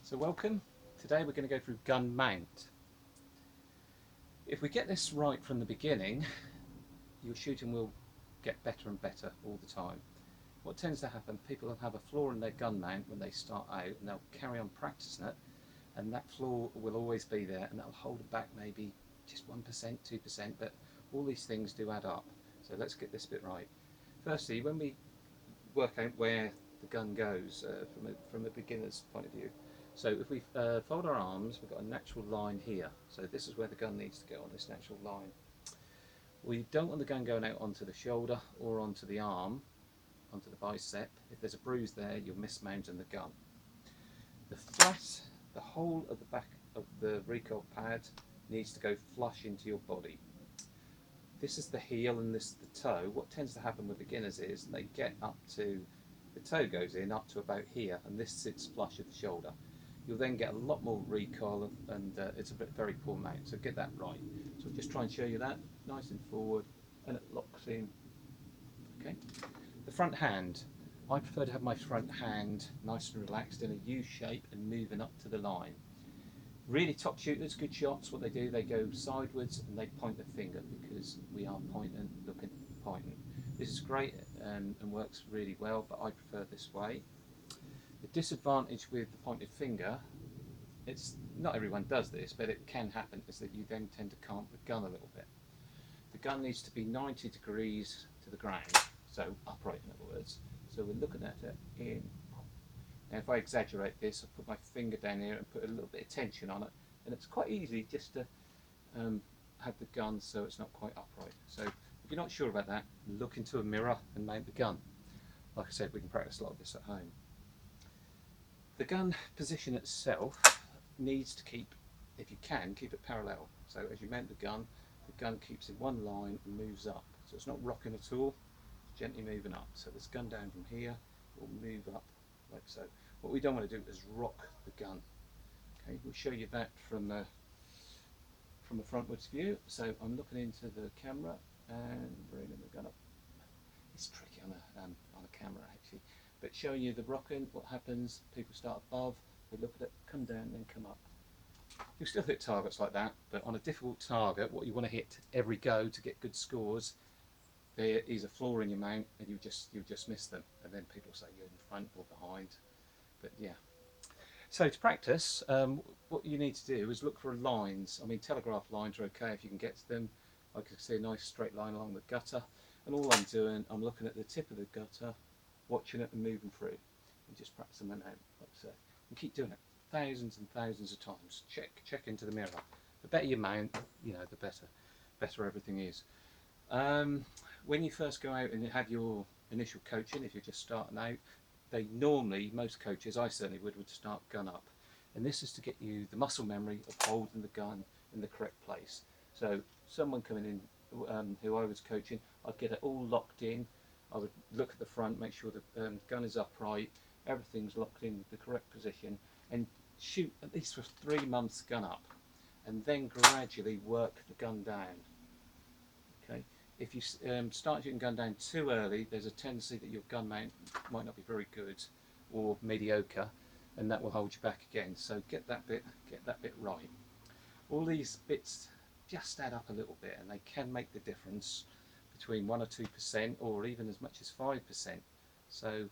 So welcome. Today we're going to go through gun mount. If we get this right from the beginning, your shooting will get better and better all the time. What tends to happen, people will have a flaw in their gun mount when they start out and they'll carry on practicing it, and that flaw will always be there and that'll hold them back maybe just 1%, 2%, but all these things do add up. So let's get this bit right. Firstly, when we work out where the gun goes from a beginner's point of view. So if we fold our arms, we've got a natural line here. So this is where the gun needs to go, on this natural line. We don't want the gun going out onto the shoulder or onto the arm, onto the bicep. If there's a bruise there, you're mismounting the gun. The flat, the whole of the back of the recoil pad needs to go flush into your body. This is the heel and this is the toe. What tends to happen with beginners is they get up to, the toe goes in up to about here, and this sits flush of the shoulder. You'll then get a lot more recoil, and it's a very poor mount, so get that right. So I'll just try and show you that, nice and forward, and it locks in. Okay. The front hand. I prefer to have my front hand nice and relaxed in a U shape and moving up to the line. Really top shooters, good shots, what they do, they go sideways and they point the finger because we are pointing, looking, pointing. This is great and works really well, but I prefer this way. The disadvantage with the pointed finger, it's not everyone does this, but it can happen, is that you then tend to cant the gun a little bit. The gun needs to be 90 degrees to the ground, so upright in other words. So we're looking at it in. Now if I exaggerate this, I put my finger down here and put a little bit of tension on it, and it's quite easy just to have the gun so it's not quite upright. So if you're not sure about that, look into a mirror and mount the gun. Like I said, we can practice a lot of this at home. The gun position itself needs to keep, if you can, keep it parallel. So as you mount the gun keeps in one line and moves up. So it's not rocking at all, it's gently moving up. So this gun down from here will move up like so. What we don't want to do is rock the gun. Okay, we'll show you that from a frontwards view. So I'm looking into the camera and bringing the gun up. It's tricky on a camera actually, but showing you the rocking, what happens, people start above, they look at it, come down, then come up. You'll still hit targets like that, but on a difficult target, what you want to hit every go to get good scores, there is a flaw in your mount and you just miss them, and then people say you're in front or behind. But yeah. So to practice, what you need to do is look for lines. I mean, telegraph lines are okay if you can get to them. I can see a nice straight line along the gutter, and all I'm doing, I'm looking at the tip of the gutter, watching it and moving through, and just practicing that out, like so. And keep doing it thousands and thousands of times. Check into the mirror. The better you mount, the better everything is. When you first go out and have your initial coaching, if you're just starting out, they normally, most coaches, I certainly would start gun up. And this is to get you the muscle memory of holding the gun in the correct place. So someone coming in who I was coaching, I'd get it all locked in. I would look at the front, make sure the gun is upright, everything's locked in the correct position, and shoot at least for 3 months gun up, and then gradually work the gun down. Okay. If you start shooting gun down too early, there's a tendency that your gun mount might not be very good or mediocre, and that will hold you back again. So get that bit right. All these bits just add up a little bit, and they can make the difference between 1 or 2%, or even as much as 5%. So